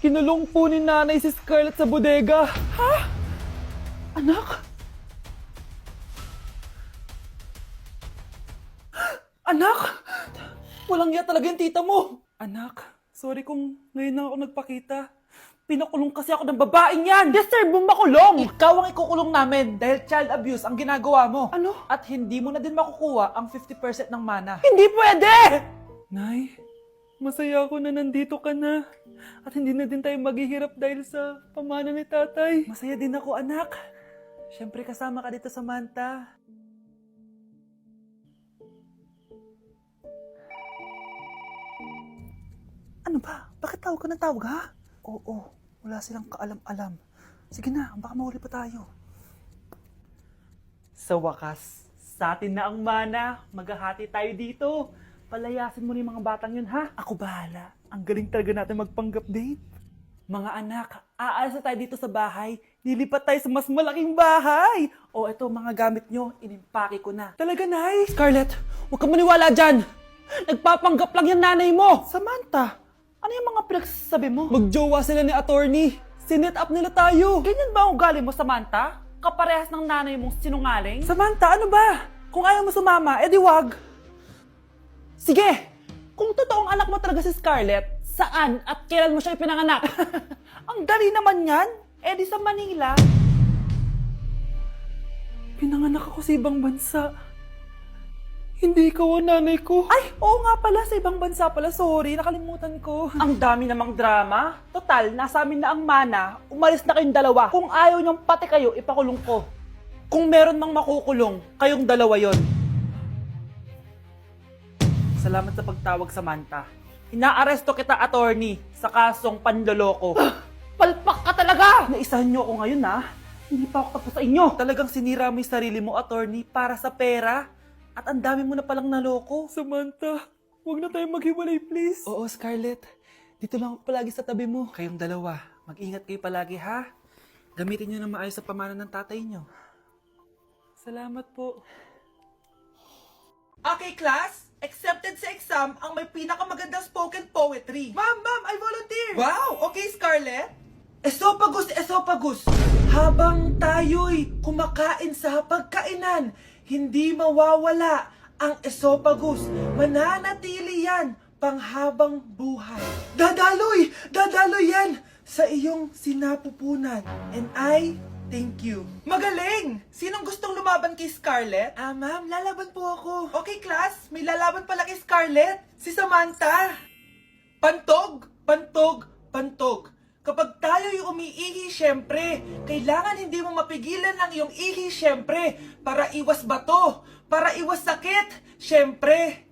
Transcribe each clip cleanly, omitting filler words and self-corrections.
Kinulong po ni nanay si Scarlett sa bodega. Ha? Anak? Anak? Walang iya talaga yung tita mo. Anak, sorry kung ngayon na ako nagpakita. Pinakulong kasi ako ng babaeng yan! Deserve mo makulong! Ikaw ang ikukulong namin dahil child abuse ang ginagawa mo. Ano? At hindi mo na din makukuha ang 50% ng mana. Hindi pwede! Nay, masaya ako na nandito ka na. At hindi na din tayo maghihirap dahil sa pamana ni tatay. Masaya din ako, anak. Siyempre kasama ka dito sa Manta. Ano ba? Bakit tawag ka ng tawag, ha? Oo, wala silang kaalam-alam. Sige na, baka mahuli pa tayo. Sa wakas, sa atin na ang mana. Maghahati tayo dito. Palayasin mo na yung mga batang yun, ha? Ako bahala. Ang galing talaga natin magpanggap date. Mga anak, aalis na tayo dito sa bahay. Lilipat tayo sa mas malaking bahay. O eto, mga gamit nyo, inimpake ko na. Talaga, Nay? Scarlett, huwag ka maniwala dyan. Nagpapanggap lang yung nanay mo. Samantha, ano yung mga pinagsasabi mo? Magjowa sila ni attorney. Sinet up nila tayo. Ganyan ba ang ugali mo, Samantha? Kaparehas ng nanay mong sinungaling? Samantha, ano ba? Kung ayaw mo sumama, edi wag. Sige, kung totoong anak mo talaga si Scarlett, saan at kailan mo siya ipinanganak? Ang dali naman yan. Edi sa Manila. Pinanganak ako sa ibang bansa. Hindi ikaw ang nanay ko. Ay, oo nga pala, sa ibang bansa pala. Sorry, nakalimutan ko. Ang dami namang drama. Total, nasa amin na ang mana. Umalis na kayong dalawa. Kung ayaw niyong pati kayo, ipakulong ko. Kung meron mang makukulong, kayong dalawa yon. Salamat sa pagtawag, Samantha. Inaaresto kita, attorney, sa kasong panloloko. Palpak ka talaga! Naisahan niyo ako ngayon, ha? Hindi pa ako tapos sa inyo. Talagang sinira mo yung sarili mo, attorney, para sa pera. At ang dami mo na palang naloko. Samantha, huwag na tayong maghiwalay, please. Oo, Scarlett. Dito lang ako palagi sa tabi mo. Kayong dalawa, mag-ingat kayo palagi, ha? Gamitin niyo na maayos sa pamana ng tatay niyo. Salamat po. Okay, class. Accepted sa exam ang may pinakamagandang spoken poetry. Ma'am, I volunteer! Wow! Okay, Scarlett. Esophagus. Habang tayo'y kumakain sa pagkainan, hindi mawawala ang esophagus. Mananatili yan panghabang buhay. Dadaloy yan sa iyong sinapupunan. And I thank you. Magaling! Sinong gustong lumaban kay Scarlett? Ma'am, lalaban po ako. Okay, class. May lalaban pala kay Scarlett. Si Samantha. Pantog. Kapag tayo'y umiihi, syempre, kailangan hindi mo mapigilan ang iyong ihi, syempre, para iwas bato, para iwas sakit, syempre.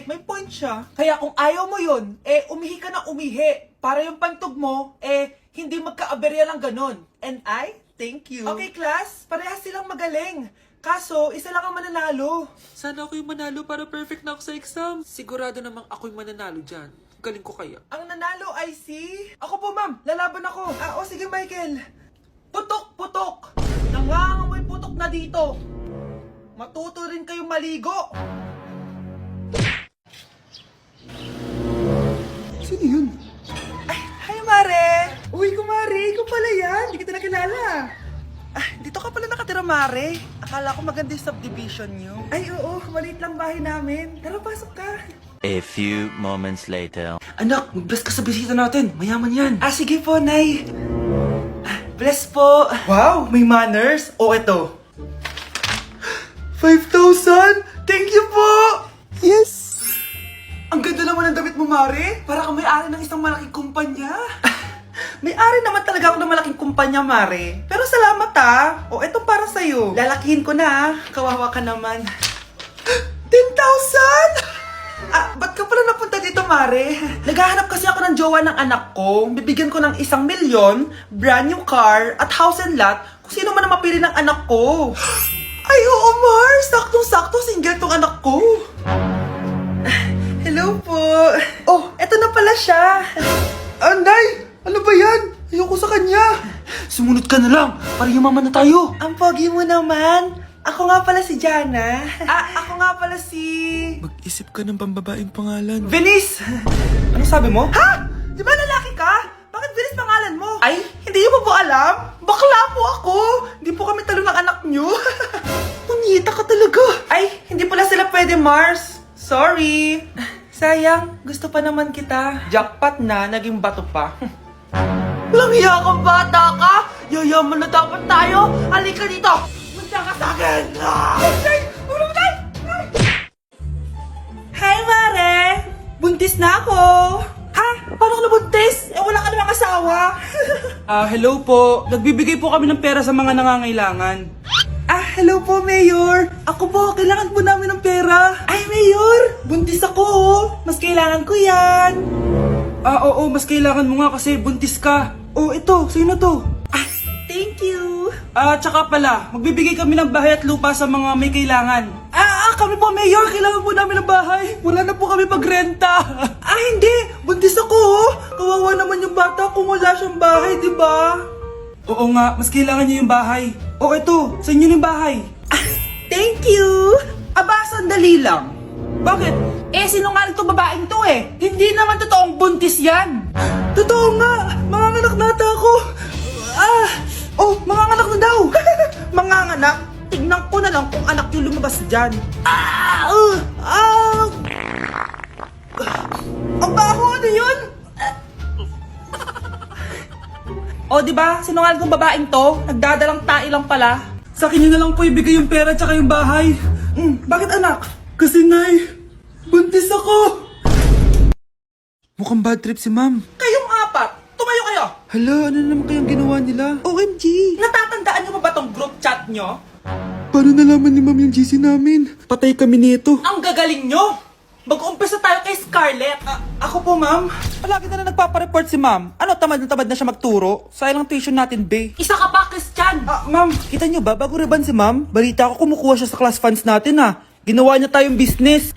May point siya. Kaya kung ayaw mo yun, umihi ka na umihi, para yung pantog mo, hindi magkaaberya lang ganon. And I thank you. Okay, class, parehas silang magaling. Kaso, isa lang ang mananalo. Sana ako yung manalo para perfect na ako sa exam. Sigurado namang ako yung mananalo dyan. Galing ko kaya. Ang nanalo ay si... Ako po, ma'am. Lalaban ako. Sige, Michael. Putok. Nangangamoy putok na dito. Matuto rin kayong maligo. Sino yun? Ay, hi, Mare. Uy, kumare. Ikaw pala yan. Hindi kita nakilala. Dito ka pala nakatira, Mare. Akala ko maganda yung subdivision nyo. Ay, oo. Maliit lang bahay namin. Tara, pasok ka. A few moments later. Anak, mag-bless ka sa bisita natin. Mayaman yan. Sige po, Nay. Bless po. Wow, may manners. Eto. 5,000? Thank you po! Yes! Ang ganda naman ng damit mo, Mare. Para kang may-ari ng isang malaking kumpanya. May-ari naman talaga ako ng malaking kumpanya, Mare. Pero salamat, ha. Eto para sa'yo. Lalakihin ko na, kawawa ka naman. 10,000? Ba't ka pala napunta dito, Mare? Naghahanap kasi ako ng jowa ng anak ko. Bibigyan ko ng 1,000,000, brand new car, at house and lot kung sino man ang mapili ng anak ko. Ay, oo, Mar! Saktong-sakto, single tong anak ko. Hello po. Eto na pala siya. Nay! Ano ba yan? Ayoko sa kanya. Sumunod ka na lang, para yumaman na tayo. Ang pogi mo naman. Ako nga pala si Jana. Ako nga pala si... Mag-isip ka ng pambabaeng pangalan. Venice! Ano sabi mo? Ha? Di ba lalaki ka? Ay, hindi niyo pa po alam? Bakla po ako! Hindi po kami talo ng anak niyo. Punyeta ka talaga. Ay, hindi pala sila pwede, Mars. Sorry. Sayang, gusto pa naman kita. Jackpot na, naging bato pa. Walang hiya kang bata ka! Yayaman na dapat tayo! Halika dito! Munta ka sa akin! Hi, Mare! Buntis na ako! Ha? Paano ka nabuntis? Eh, wala ka namang asawa! Hello po. Nagbibigay po kami ng pera sa mga nangangailangan. Hello po, Mayor! Ako po, kailangan po namin ng pera! Ay, Mayor! Buntis ako, oh! Mas kailangan ko yan! Oo, mas kailangan mo nga kasi buntis ka. Oh, ito, sa'yo na to. Thank you! Tsaka pala, magbibigay kami ng bahay at lupa sa mga may kailangan. Kami po, Mayor! Kailangan po namin ng bahay! Wala na po kami magrenta! Hindi! Buntis ako, oh! Kawawa naman yung bata kung wala siyang bahay, di ba? Oo nga, mas kailangan niyo yung bahay. Oh, ito, sa inyo yung bahay. Thank you! Sandali lang. Bakit? Sinungaling tong babaeng to eh. Hindi naman totoong buntis yan. Totoo nga. Manganganak nata ako. Manganganak na daw. Manganganak? Tignan ko na lang kung anak yung lumabas dyan. Ang baho, ano yun? Di ba? Sinungaling tong babaeng to. Nagdadalang tae lang pala. Sa akin nyo na lang po ibigay yung pera tsaka yung bahay. Bakit anak? Kasi nay, buntis ako. Mukhang bad trip si ma'am. Kayong apat, tumayo kayo. Hala, ano naman kayang ginawa nila? OMG! Natatandaan niyo pa ba tong group chat niyo? Paano nalaman ni ma'am yung GC namin? Patay kami nito. Ang gagaling niyo! Mag-uumpisa tayo kay Scarlett. Ako po, ma'am. Palagi na nagpapareport si ma'am. Ano, tamad na siya magturo? Sayang lang tuition natin, be. Isa ka pa, Christian! Ma'am, kita niyo ba, bago reban si ma'am, balita ko kumukuha siya sa class funds natin, Ginawa niya tayong business.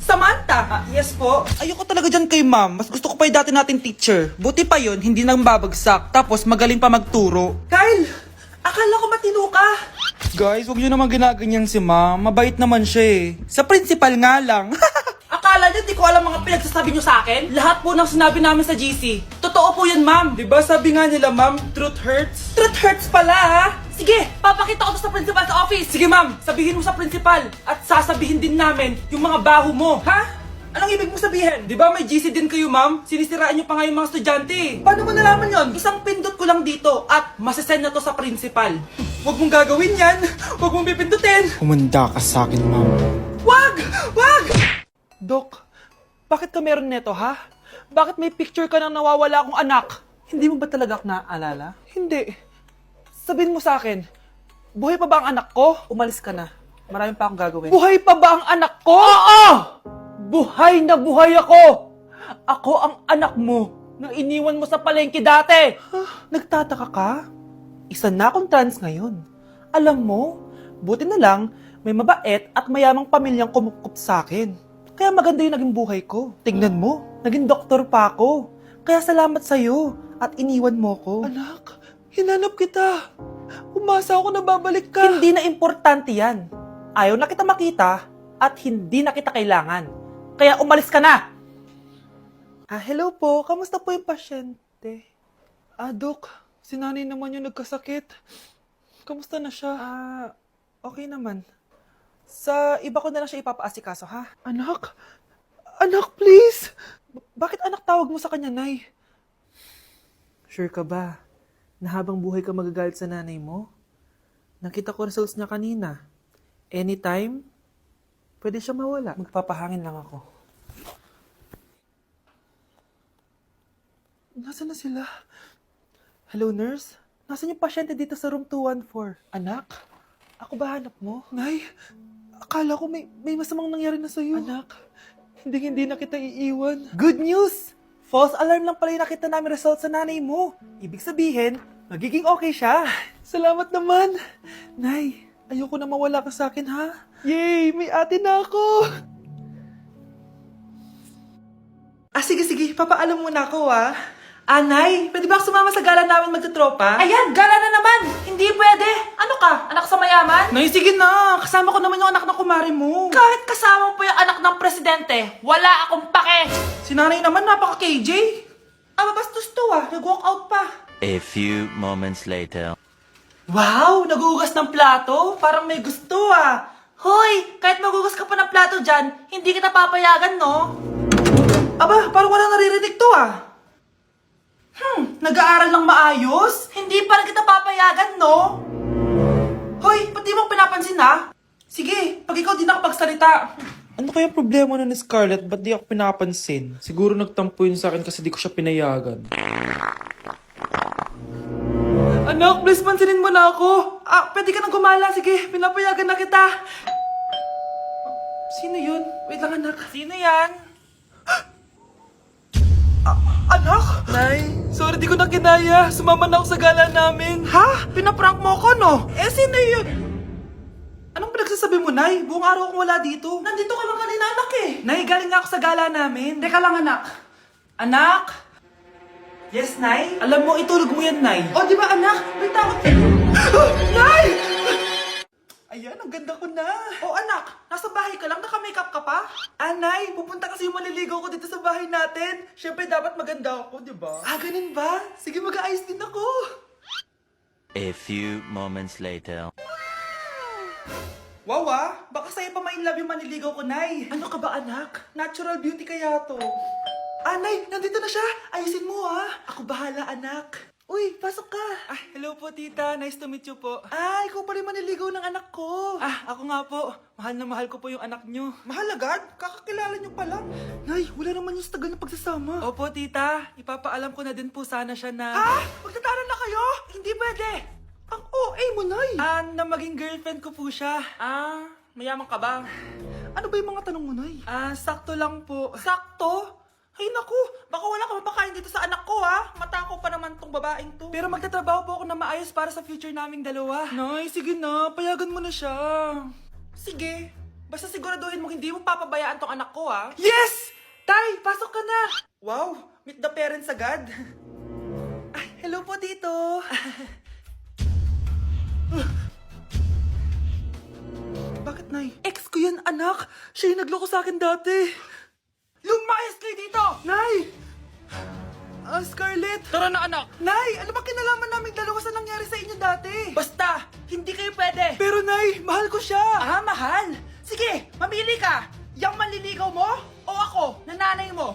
Samantha! Yes po. Ayoko talaga dyan kay ma'am. Mas gusto ko pa yung dati nating teacher. Buti pa yun, hindi nang babagsak. Tapos magaling pa magturo. Kyle! Akala ko matino ka! Guys, huwag niyo naman ginaganyan si ma'am. Mabait naman siya eh. Sa principal nga lang. Akala niyo di ko alam mga pinagsasabi niyo sa akin? Lahat po ng sinabi namin sa GC. Totoo po yan, ma'am. Diba sabi nga nila ma'am, truth hurts? Truth hurts pala, ha? Sige, papakita ko to sa principal sa office. Sige ma'am, sabihin mo sa principal. At sasabihin din namin yung mga baho mo. Ha? Anong ibig mo sabihin? Di ba may GC din kayo ma'am? Sinisiraan niyo pa nga yung mga estudyante. Paano mo nalaman yon? Isang pindot ko lang dito at masasend na to sa principal. Huwag mong gagawin yan. Huwag mong pipindutin. Humanda ka sa akin, ma'am. Wag! Wag! Dok, bakit ka meron neto, ha? Bakit may picture ka ng nawawala akong anak? Hindi mo ba talaga ako naaalala? Hindi. Sabihin mo sa akin, buhay pa ba ang anak ko? Umalis ka na. Marami pa akong gagawin. Buhay pa ba ang anak ko? Oo! Buhay na buhay ako! Ako ang anak mo na iniwan mo sa palengke dati! Nagtataka ka? Isa na akong trans ngayon. Alam mo, buti na lang, may mabait at mayamang pamilyang kumukup sa akin. Kaya maganda yung naging buhay ko. Tingnan mo, naging doktor pa ako. Kaya salamat sa'yo at iniwan mo ko. Anak, hinanap kita. Umasa ako na babalik ka. Hindi na importante yan. Ayaw na kita makita at hindi na kita kailangan. Kaya umalis ka na! Hello po. Kamusta po yung pasyente? Dok, si nanay naman yung nagkasakit. Kamusta na siya? Okay naman. Sa iba ko na lang siya ipapaasikaso, ha? Anak? Anak, please! Bakit anak tawag mo sa kanya, Nay? Sure ka ba na habang buhay ka magagalit sa nanay mo? Nakita ko results niya kanina. Anytime, pwede siya mawala. Magpapahangin lang ako. Nasaan na sila? Hello, nurse? Nasaan yung pasyente dito sa room 214? Anak? Ako ba hanap mo? Nay, akala ko may masamang nangyari na sa'yo. Anak, Hindi na kita iiwan. good news! False alarm lang pala yung nakita namin results sa nanay mo. Ibig sabihin, magiging okay siya. Salamat naman. Nay, Ayoko na mawala ka sa akin, ha? yay! May ate na ako! Sige, papaalam muna ako, Anay, pwede ba ako sumama sa gala namin magtutropa? Ayan, gala na naman! Hindi pwede! Ano ka? Anak sa mayaman? Nay, sige na. Kasama ko naman yung anak ng kumari mo. Kahit kasama mo pa yung anak ng presidente, wala akong pake! Si nanay naman, napaka-KJ. Mabastos to, nag-walk out pa. A few moments later. Wow! Nagugas ng plato? Parang may gusto ah! Hoy! Kahit magugas ka pa ng plato dyan, hindi kita papayagan, no? Aba, parang walang naririnig to ah! Nag-aaral ng maayos? Hindi pa rin kita papayagan, no? Hoy, ba't di mo pinapansin ha? Sige, pag ikaw di nakapagsalita. Ano kaya problema na ni Scarlett? Ba't di ako pinapansin? Siguro nagtampo yun sa akin kasi di ko siya pinayagan. Anak, please pansinin mo na ako. Pwede ka nang gumala. Sige, pinapayagan na kita. Sino yun? Wait lang, anak. Sino yan? Anak? Nay, sorry di ko na kinaya. Sumama na ako sa gala namin. Ha? Pinaprank mo ko, no? Sino yun? Anong pinagsasabi mo, Nay? Buong araw akong wala dito. Nandito ka lang kanina, anak eh. Nay, galing nga ako sa gala namin. Teka lang, anak. Anak? Yes, Nay? Alam mo, itulog mo yan, Nay. Oh, di ba, anak? May takot ka. Nay! Ayan, ang ganda ko na. Oh, anak, nasa bahay ka lang, naka-makeup ka pa? Nay, pupunta kasi yung maliligaw ko dito sa bahay natin. Siyempre, dapat maganda ako, di ba? Ganun ba? Sige, mag-aayos din ako. A few moments later. Wow baka sa'yo pa ma-inlove yung maniligaw ko, Nay. Ano ka ba, anak? Natural beauty kaya to. Nay, nandito na siya. Ayusin mo, ha. Ako bahala, anak. Uy, pasok ka. Hello po, tita. Nice to meet you po. Ikaw pa rin maniligaw ng anak ko. Ako nga po. Mahal na mahal ko po yung anak nyo. Mahal agad? Kakakilala nyo pa lang. Nay, wala naman yung tagal na pagsasama. Opo, tita. Ipapaalam ko na din po sana siya na... Magtataran na kayo? Hindi pwede. Ang OA mo, Nay. Na maging girlfriend ko po siya. Mayaman ka ba? Ano ba yung mga tanong mo, Nay? Sakto lang po. Sakto? Ay naku, baka wala ka mapakain dito sa anak ko ha. Matako pa naman tong babaeng to. Pero magtatrabaho po ako na maayos para sa future naming dalawa. Nay, sige na. Payagan mo na siya. Sige. Basta siguraduhin mo hindi mo papabayaan tong anak ko ha. Yes! Tay, pasok ka na. Wow, meet the parents agad. Hello po dito. Bakit, Nay? Ex ko yan, anak. Siya yung nagloko sa akin dati. Lumayas kayo dito! Nay! Scarlett! Tara na, anak! Nay! Ano ba kinalaman namin dalawa sa nangyari sa inyo dati? Basta! Hindi kayo pwede! Pero, Nay! Mahal ko siya! Mahal? Sige! Mamili ka! Yang manliligaw mo? O ako, na nanay mo?